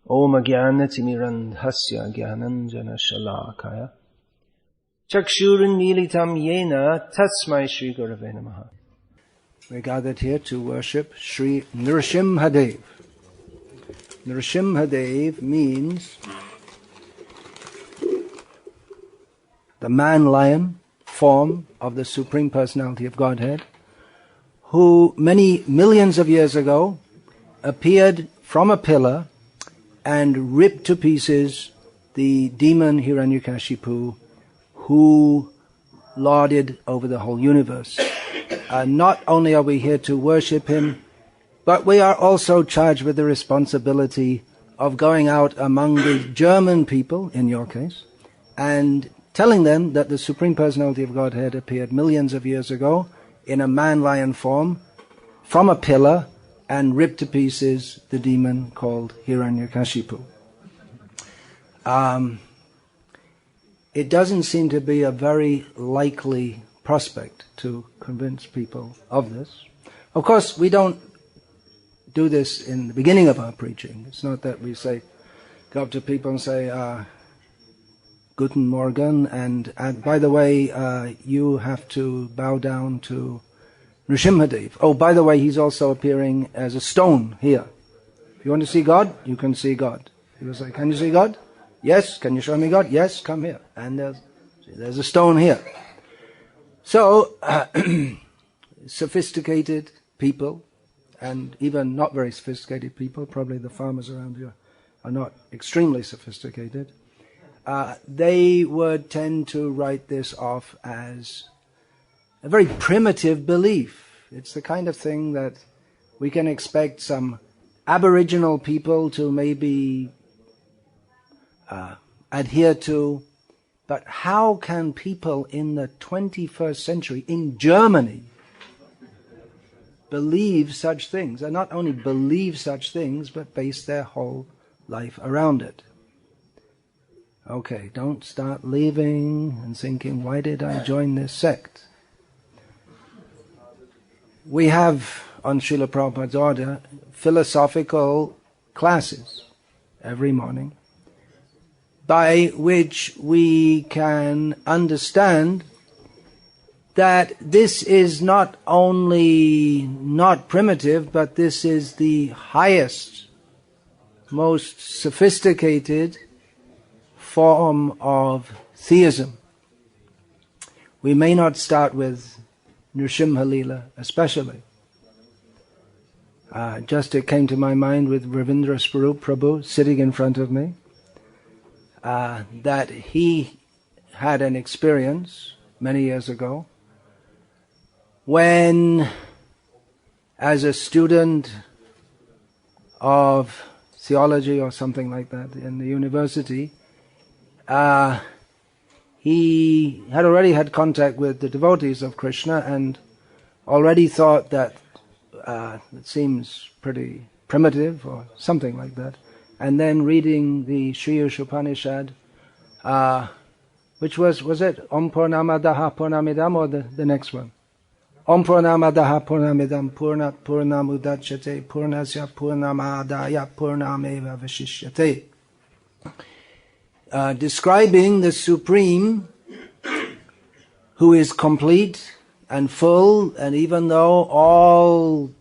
Om Jnanatirmirandhasya Jnananjana Shalakaya Chakshurunmilitam Yena Tasmai Shri Gurave Namaha. We're gathered here to worship Sri Nrsimhadeva. Nrsimhadeva means the man-lion form of the Supreme Personality of Godhead, who many millions of years ago appeared from a pillar and ripped to pieces the demon Hiranyakashipu, who lorded over the whole universe. Not only are we here to worship him, but we are also charged with the responsibility of going out among the German people, in your case, and telling them that the Supreme Personality of Godhead appeared millions of years ago in a man-lion form from a pillar and ripped to pieces the demon called Hiranyakashipu. It doesn't seem to be a very likely prospect to convince people of this. Of course, we don't do this in the beginning of our preaching. It's not that we go up to people and say, Guten Morgen, and by the way, you have to bow down to Nrsimhadeva. Oh, by the way, he's also appearing as a stone here. If you want to see God, you can see God. People say, can you see God? Yes. Can you show me God? Yes, come here. And there's a stone here. So, sophisticated people, and even not very sophisticated people, probably the farmers around here are not extremely sophisticated, they would tend to write this off as a very primitive belief. It's the kind of thing that we can expect some Aboriginal people to maybe adhere to. But how can people in the 21st century in Germany believe such things? And not only believe such things, but base their whole life around it. Okay, don't start leaving and thinking, why did I join this sect? We have, on Srila Prabhupada's order, philosophical classes every morning, by which we can understand that this is not only not primitive, but this is the highest, most sophisticated form of theism. We may not start with Nrsimha Leela especially. Just it came to my mind with Ravindra Swarup Prabhu sitting in front of me, that he had an experience many years ago when, as a student of theology or something like that in the university, he had already had contact with the devotees of Krishna and already thought that it seems pretty primitive or something like that. And then reading the Shriyush Upanishad, which was it Om Purnamadaha Purnamidam, or the next one? Om Purnamadaha Purnamidam Purnat Purnamudachyate Purnasya Purnamadaya Purnameva Vashishyate. Describing the Supreme, who is complete and full, and even though all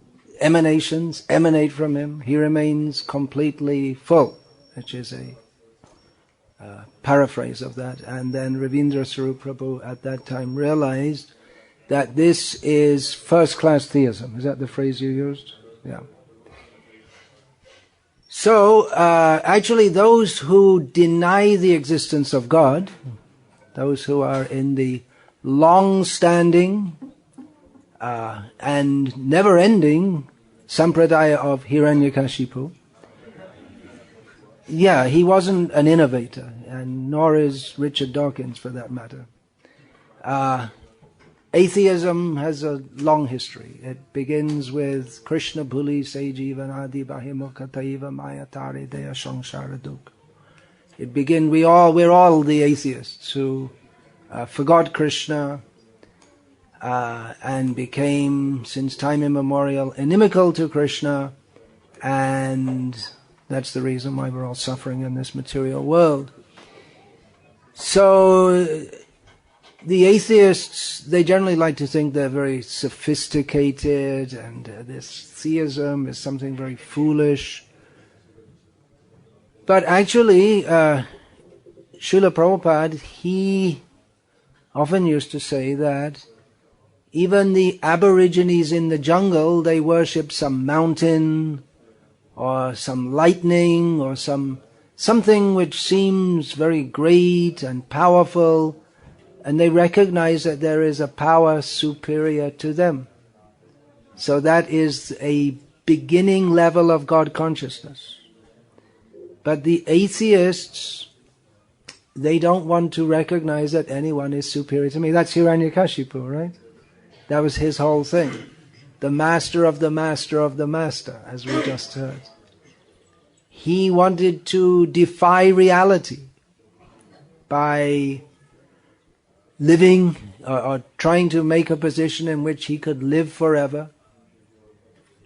emanations emanate from him, he remains completely full, which is a paraphrase of that. And then Ravindra Swarup Prabhu at that time realized that this is first-class theism. Is that the phrase you used? Yeah. So, actually those who deny the existence of God, those who are in the long-standing and never-ending sampradaya of Hiranyakashipu, yeah, he wasn't an innovator, and nor is Richard Dawkins for that matter. Atheism has a long history. It begins with Krishna Bhuli Sejivanadi Bahimukataiva Mayatari Deya Shangsharaduk. We're all the atheists who forgot Krishna and became, since time immemorial, inimical to Krishna, and That's the reason why we're all suffering in this material world. So the atheists, they generally like to think they're very sophisticated, and this theism is something very foolish. But actually, Srila Prabhupada, he often used to say that even the aborigines in the jungle, they worship some mountain or some lightning or something which seems very great and powerful, and they recognize that there is a power superior to them. So that is a beginning level of God consciousness. But the atheists, they don't want to recognize that anyone is superior to me. That's Hiranyakashipu, right? That was his whole thing. The master of the master of the master, as we just heard. He wanted to defy reality by living or trying to make a position in which he could live forever.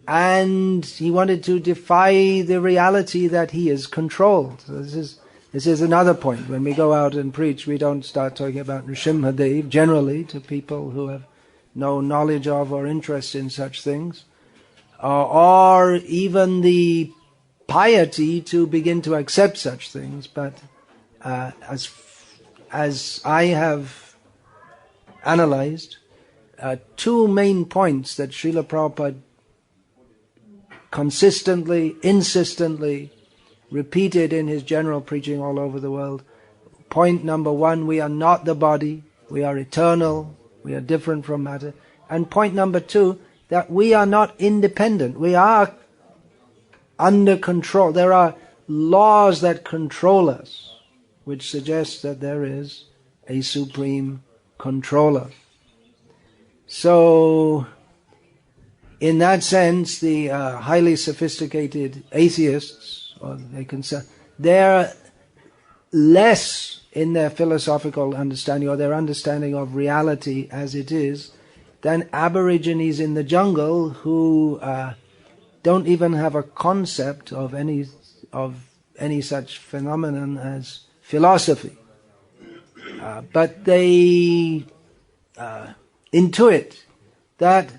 And he wanted to defy the reality that he is controlled. So this is another point. When we go out and preach, we don't start talking about Nrsimhadeva generally to people who have no knowledge of or interest in such things, or even the piety to begin to accept such things. But as I have analyzed, two main points that Srila Prabhupada consistently, insistently repeated in his general preaching all over the world. Point number one, we are not the body, we are eternal, we are different from matter. And point number two, that we are not independent, we are under control. There are laws that control us, which suggests that there is a supreme controller. So, in that sense, the highly sophisticated atheists, or they're less in their philosophical understanding or their understanding of reality as it is than aborigines in the jungle who don't even have a concept of any such phenomenon as philosophy. But they intuit that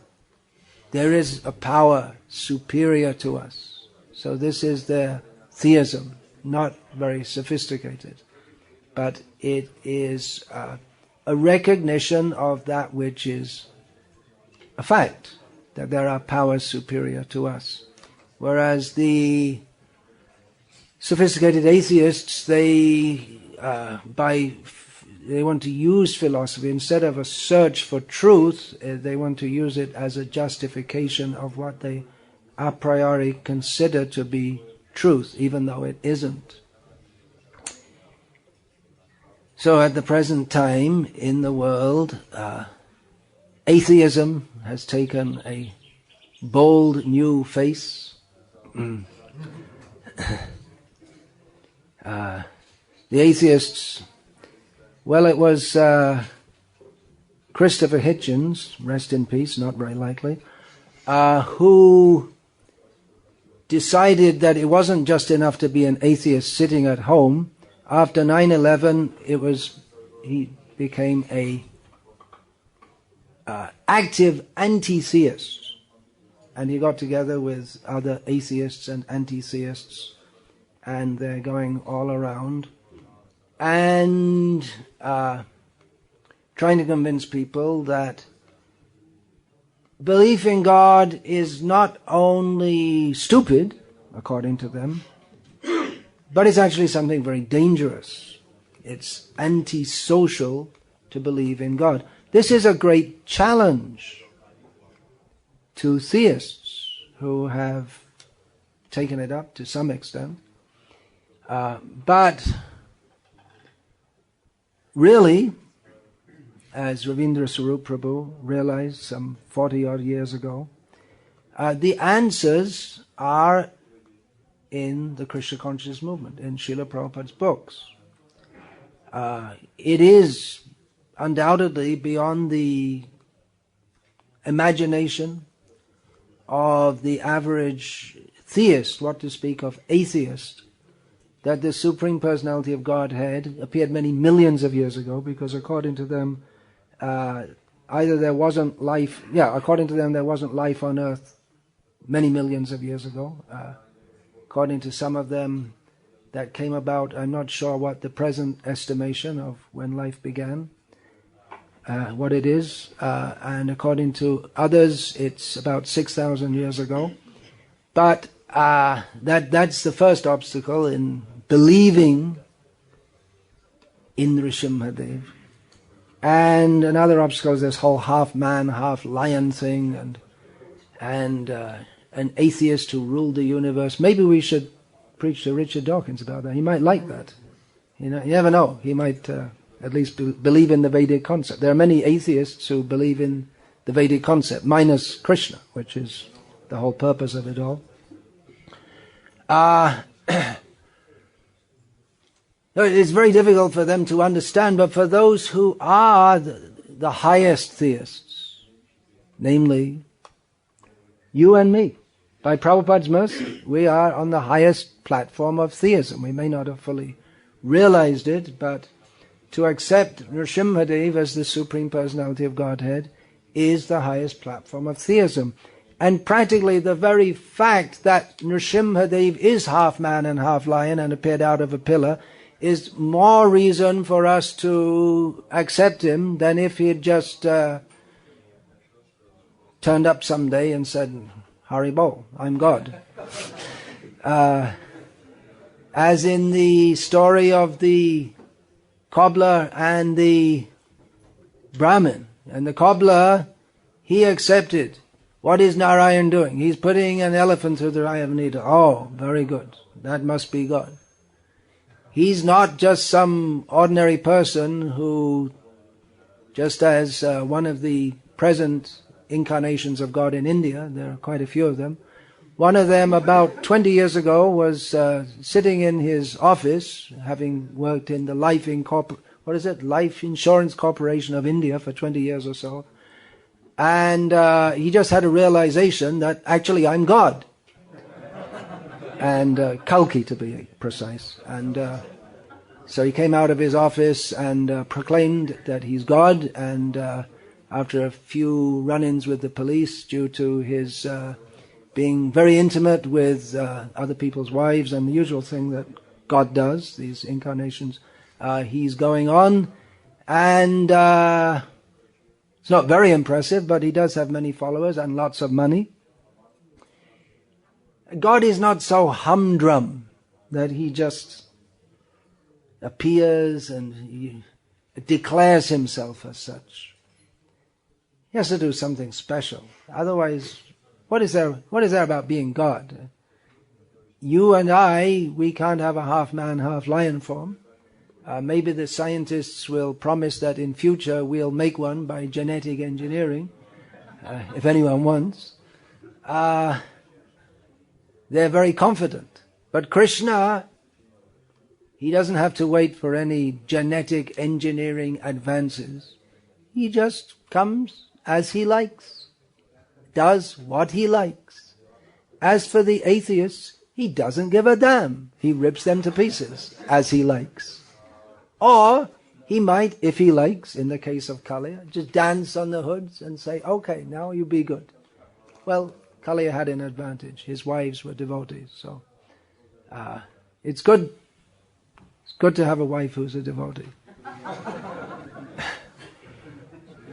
there is a power superior to us. So this is their theism, not very sophisticated. But it is a recognition of that which is a fact, that there are powers superior to us. Whereas the sophisticated atheists, they want to use philosophy instead of a search for truth. They want to use it as a justification of what they a priori consider to be truth, even though it isn't. So at the present time in the world, atheism has taken a bold new face. The atheists, well, it was Christopher Hitchens, rest in peace, not very likely, who decided that it wasn't just enough to be an atheist sitting at home. After 9/11, he became a active anti-theist, and he got together with other atheists and anti-theists, and they're going all around and trying to convince people that belief in God is not only stupid, according to them, but it's actually something very dangerous. It's antisocial to believe in God. This is a great challenge to theists who have taken it up to some extent. But really, as Ravindra Swarup Prabhu realized some 40-odd years ago, the answers are in the Krishna Consciousness movement, in Srila Prabhupada's books. It is undoubtedly beyond the imagination of the average theist, what to speak of atheist, that the Supreme Personality of Godhead appeared many millions of years ago, because according to them, either there wasn't life, according to them there wasn't life on earth many millions of years ago. According to some of them, that came about, I'm not sure what the present estimation of when life began, what it is, and according to others, it's about 6,000 years ago. But that's the first obstacle in believing in Nrsimhadeva. And another obstacle is this whole half man, half lion thing, and an atheist who ruled the universe. Maybe we should preach to Richard Dawkins about that. He might like that. You never know. He might at least believe in the Vedic concept. There are many atheists who believe in the Vedic concept, minus Krishna, which is the whole purpose of it all. It's very difficult for them to understand, but for those who are the highest theists, namely you and me, by Prabhupada's mercy, we are on the highest platform of theism. We may not have fully realized it, but to accept Nrsimhadeva as the Supreme Personality of Godhead is the highest platform of theism. And practically the very fact that Nrsimhadeva is half man and half lion and appeared out of a pillar is more reason for us to accept him than if he had just turned up someday and said, Haribol, I'm God. As in the story of the cobbler and the Brahmin. And the cobbler, he accepted. What is Narayan doing? He's putting an elephant through the eye of a needle. Oh, very good. That must be God. He's not just some ordinary person who, just as one of the present incarnations of God in India, there are quite a few of them, one of them about 20 years ago was sitting in his office, having worked in the Life Insurance Corporation of India for 20 years or so, and he just had a realization that actually I'm God. And Kalki, to be precise. And so he came out of his office and proclaimed that he's God, and after a few run-ins with the police due to his being very intimate with other people's wives and the usual thing that God does, these incarnations, he's going on, and it's not very impressive, but he does have many followers and lots of money. God is not so humdrum that he just appears and he declares himself as such. He has to do something special. Otherwise, what is there about being God? You and I, we can't have a half man, half lion form. Maybe the scientists will promise that in future we'll make one by genetic engineering, if anyone wants. They're very confident. But Krishna, he doesn't have to wait for any genetic engineering advances. He just comes as he likes, does what he likes. As for the atheists, he doesn't give a damn. He rips them to pieces as he likes. Or he might, if he likes, in the case of Kaliya, just dance on the hoods and say, okay, now you be good. Well, Kaliya had an advantage. His wives were devotees, so it's good. It's good to have a wife who's a devotee.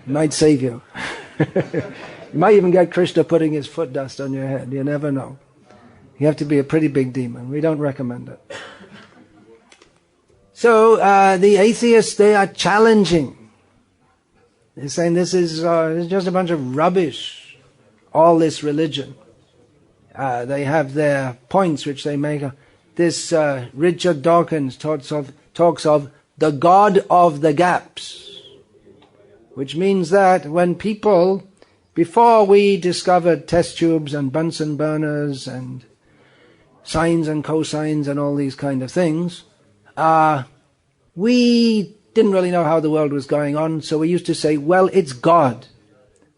Might save you. You might even get Krishna putting his foot dust on your head. You never know. You have to be a pretty big demon. We don't recommend it. So the atheists, they are challenging. They're saying this is just a bunch of rubbish, all this religion. They have their points which they make. This Richard Dawkins talks of the God of the gaps, which means that when people, before we discovered test tubes and Bunsen burners and sines and cosines and all these kind of things, we didn't really know how the world was going on, so we used to say, well, it's God.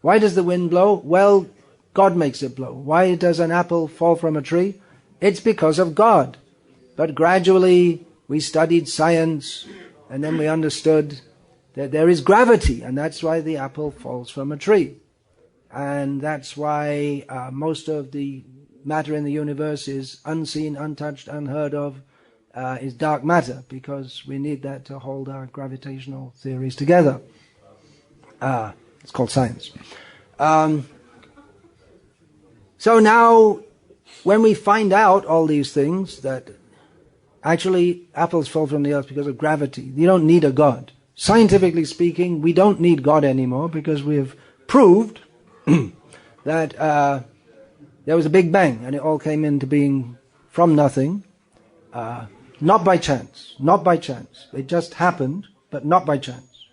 Why does the wind blow? Well, God makes it blow. Why does an apple fall from a tree? It's because of God. But gradually we studied science, and then we understood that there is gravity, and that's why the apple falls from a tree. And that's why most of the matter in the universe is unseen, untouched, unheard of, is dark matter, because we need that to hold our gravitational theories together. It's called science. So now, when we find out all these things, that actually apples fall from the earth because of gravity, you don't need a God. Scientifically speaking, we don't need God anymore, because we have proved that there was a Big Bang, and it all came into being from nothing, not by chance. It just happened, but not by chance.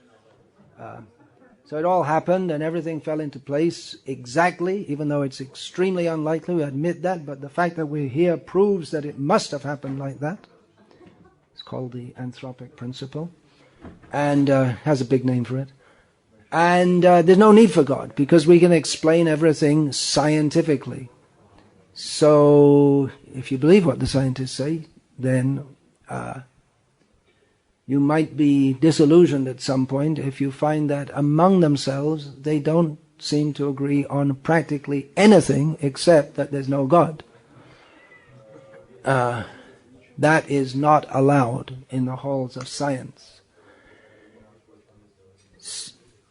So it all happened, and everything fell into place exactly, even though it's extremely unlikely, we admit that, but the fact that we're here proves that it must have happened like that. It's called the anthropic principle, and has a big name for it. And there's no need for God, because we can explain everything scientifically. So, if you believe what the scientists say, then you might be disillusioned at some point if you find that among themselves they don't seem to agree on practically anything except that there's no God. That is not allowed in the halls of science.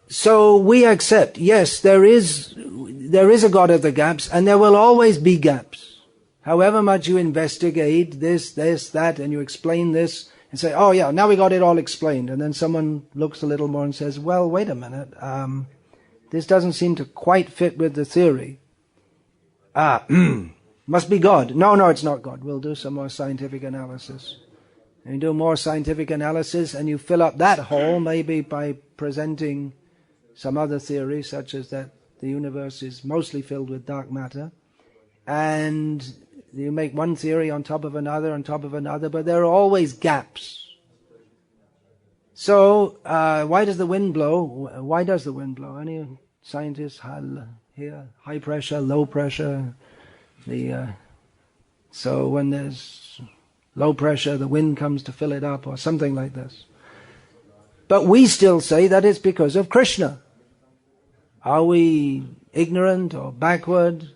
So we accept, yes, there is a God of the gaps, and there will always be gaps. However much you investigate this, that, and you explain this, and say, oh yeah, now we got it all explained. And then someone looks a little more and says, well, wait a minute, this doesn't seem to quite fit with the theory. Must be God. No, it's not God. We'll do some more scientific analysis. And you do more scientific analysis, and you fill up that hole, maybe by presenting some other theory, such as that the universe is mostly filled with dark matter, and you make one theory on top of another, but there are always gaps. So, why does the wind blow? Why does the wind blow? Any scientists here? High pressure, low pressure. So when there's low pressure, the wind comes to fill it up, or something like this. But we still say that it's because of Krishna. Are we ignorant or backward?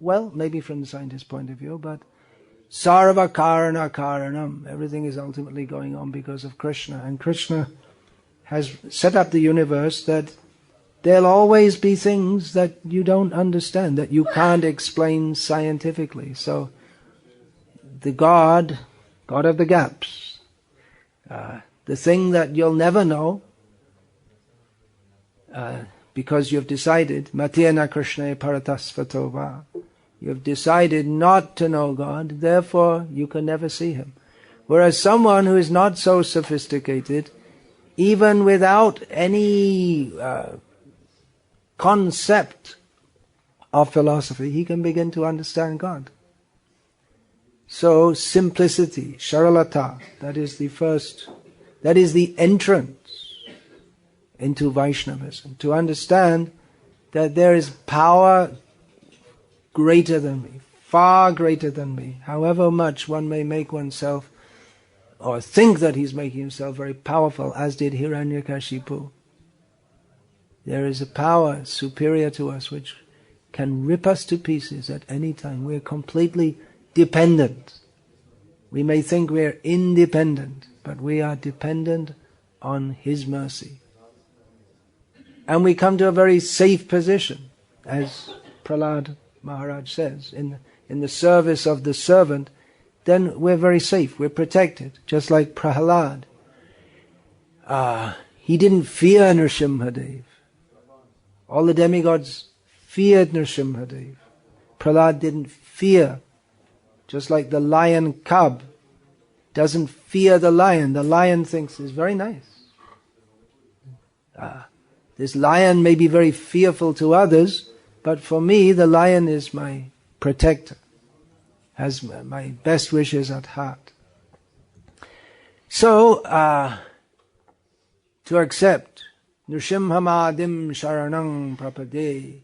Well, maybe from the scientist's point of view, but sarva karana karanam, everything is ultimately going on because of Krishna. And Krishna has set up the universe that there'll always be things that you don't understand, that you can't explain scientifically. So the God of the gaps, the thing that you'll never know, because you've decided, Matena Krishna Paratasvato va, you've decided not to know God, therefore you can never see Him. Whereas someone who is not so sophisticated, even without any concept of philosophy, he can begin to understand God. So simplicity, Sharalata, that is the entrance into Vaishnavism, to understand that there is power greater than me, far greater than me. However much one may make oneself, or think that he's making himself very powerful, as did Hiranyakashipu, there is a power superior to us which can rip us to pieces at any time. We're completely dependent. We may think we're independent, but we are dependent on His mercy. And we come to a very safe position, as Prahlad Maharaj says, in the service of the servant. Then we're very safe, we're protected, just like Prahlad. He didn't fear Nrsimhadeva. All the demigods feared Nrsimhadeva. Prahlad didn't fear, just like the lion cub doesn't fear the lion. The lion thinks it's very nice. This lion may be very fearful to others, but for me the lion is my protector, has my best wishes at heart. So, to accept Nrsimhamadim Sharanang Prapade,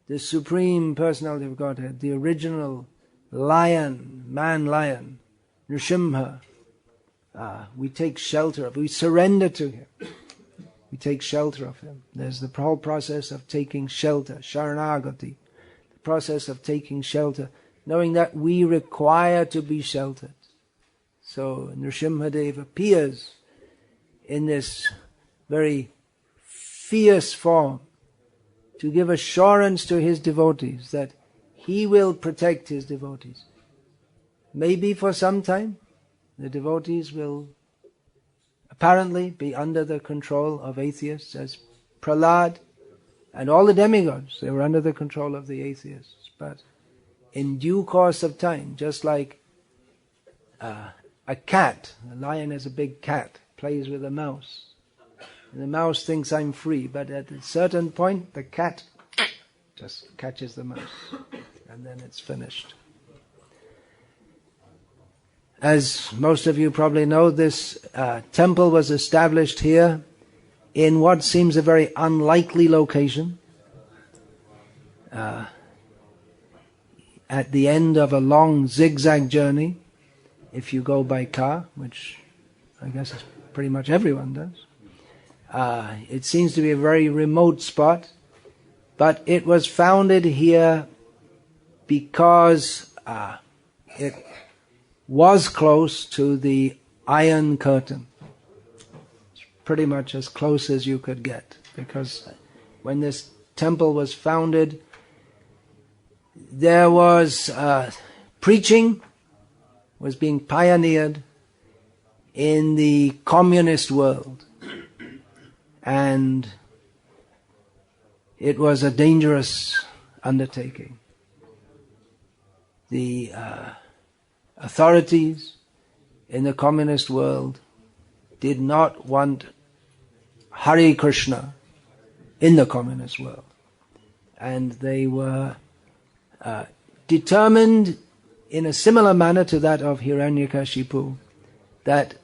the Supreme Personality of Godhead, the original lion, man lion, Nrsimha, we take shelter of, we surrender to him. We take shelter of him. There's the whole process of taking shelter, sharanagati, the process of taking shelter, knowing that we require to be sheltered. So Nrsimhadeva appears in this very fierce form to give assurance to his devotees that he will protect his devotees. Maybe for some time, the devotees will apparently be under the control of atheists, as Prahlad and all the demigods, they were under the control of the atheists. But in due course of time, just like a cat, a lion is a big cat, plays with a mouse. And the mouse thinks I'm free, but at a certain point, the cat just catches the mouse, and then it's finished. As most of you probably know, this temple was established here in what seems a very unlikely location. At the end of a long zigzag journey, if you go by car, which I guess pretty much everyone does. It seems to be a very remote spot, but it was founded here because it was close to the Iron Curtain. It's pretty much as close as you could get, because when this temple was founded, there was preaching was being pioneered in the communist world, and it was a dangerous undertaking. The authorities in the communist world did not want Hare Krishna in the communist world, and they were determined in a similar manner to that of Hiranyakashipu that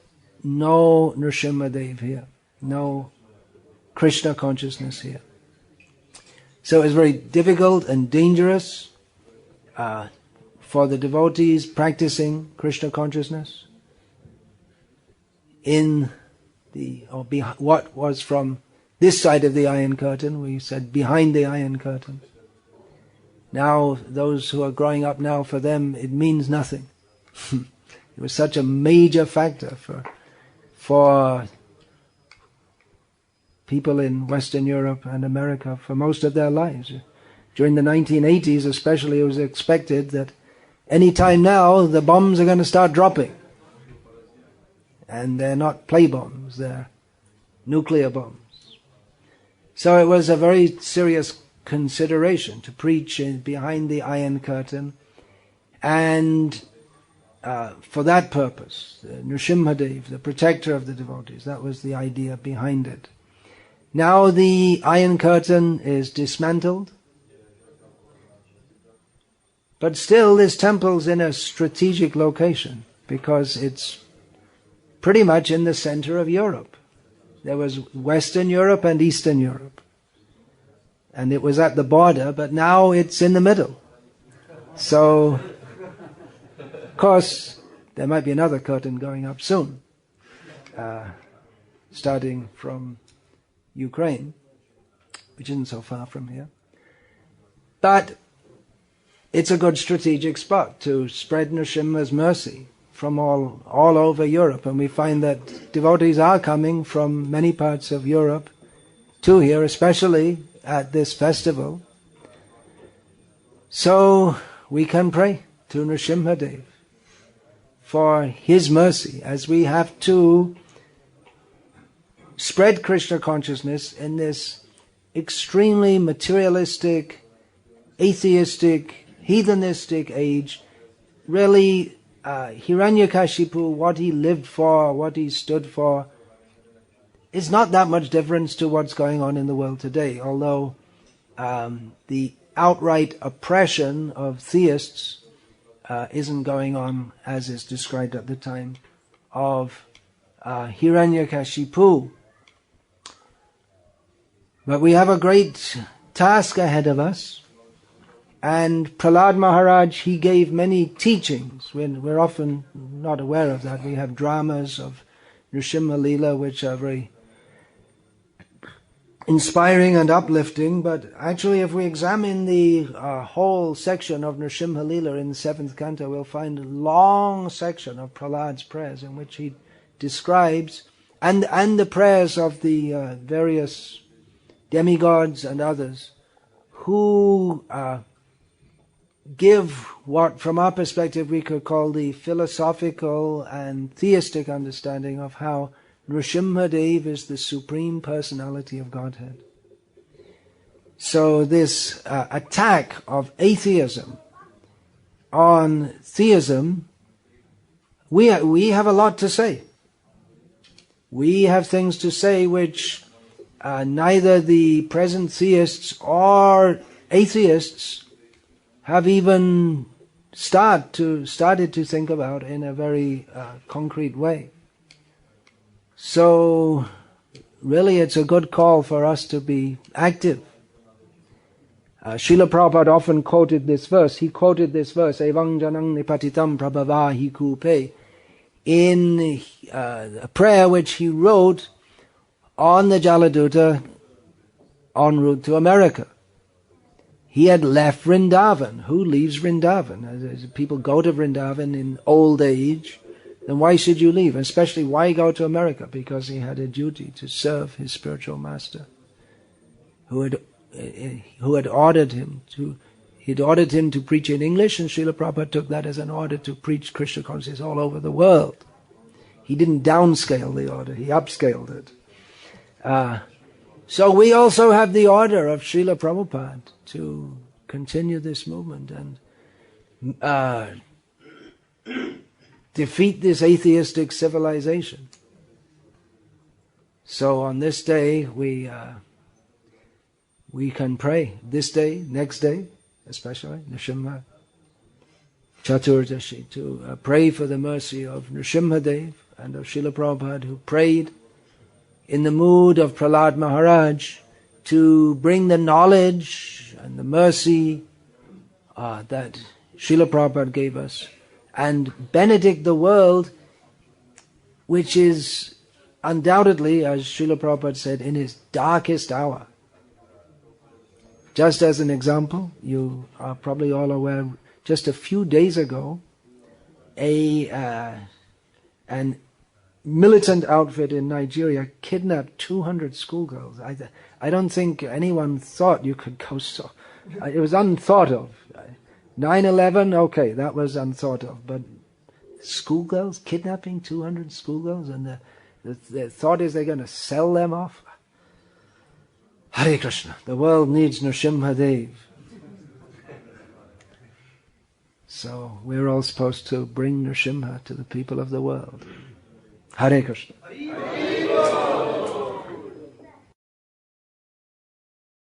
no Nrsimhadev here, no Krishna consciousness here. So it was very difficult and dangerous for the devotees practicing Krishna consciousness in what was from this side of the Iron Curtain. We said behind the Iron Curtain. Now, those who are growing up now, for them, it means nothing. It was such a major factor for people in Western Europe and America for most of their lives. During the 1980s especially, it was expected that any time now the bombs are going to start dropping. And they're not play bombs, they're nuclear bombs. So it was a very serious consideration to preach behind the Iron Curtain, and for that purpose, Nrsimhadev, the protector of the devotees, that was the idea behind it. Now the Iron Curtain is dismantled, but still this temple's in a strategic location because it's pretty much in the center of Europe. There was Western Europe and Eastern Europe. And it was at the border, but now it's in the middle. So, of course, there might be another curtain going up soon, starting from Ukraine, which isn't so far from here. But it's a good strategic spot to spread Nrsimha's mercy from all over Europe. And we find that devotees are coming from many parts of Europe to here, especially at this festival. So we can pray to Nrsimhadev for his mercy, as we have to spread Krishna consciousness in this extremely materialistic, atheistic, heathenistic age. Really, Hiranyakashipu, what he lived for, what he stood for, it's not that much difference to what's going on in the world today, although the outright oppression of theists isn't going on as is described at the time of Hiranyakashipu. But we have a great task ahead of us, And Prahlad Maharaj, he gave many teachings. We're often not aware of that. We have dramas of Nrsimha which are very inspiring and uplifting, but actually if we examine the whole section of Nrsimha in the 7th canto, we'll find a long section of Prahlad's prayers in which he describes, and the prayers of the various demigods and others, who give what from our perspective we could call the philosophical and theistic understanding of how Nrsimhadeva is the Supreme Personality of Godhead. So this attack of atheism on theism, we have a lot to say. We have things to say which neither the present theists or atheists have even started to think about in a very concrete way. So, really it's a good call for us to be active. Srila Prabhupada often quoted this verse. He quoted this verse, Evang janang nipatitam prabhavahi kupe, in a prayer which he wrote on the Jaladuta en route to America. He had left Vrindavan. Who leaves Vrindavan? As people go to Vrindavan in old age, then why should you leave? And especially, why go to America? Because he had a duty to serve his spiritual master, who had ordered him to. He'd ordered him to preach in English, and Srila Prabhupada took that as an order to preach Krishna consciousness all over the world. He didn't downscale the order; he upscaled it. So we also have the order of Srila Prabhupada to continue this movement and defeat this atheistic civilization. So on this day we can pray. This day, next day, especially Nrsimha Chaturdashi, to pray for the mercy of Nrsimhadeva and of Srila Prabhupada, who prayed in the mood of Prahlad Maharaj to bring the knowledge and the mercy that Srila Prabhupada gave us, and benedict the world, which is undoubtedly, as Srila Prabhupada said, in his darkest hour. Just as an example, you are probably all aware, just a few days ago, an militant outfit in Nigeria kidnapped 200 schoolgirls. I don't think anyone thought you could go so. It was unthought of. 9/11, okay, that was unthought of. But schoolgirls, kidnapping 200 schoolgirls, and the thought is they're going to sell them off. Hare Krishna, the world needs Nrsimhadeva. So we're all supposed to bring Nrsimha to the people of the world. Hare Krishna.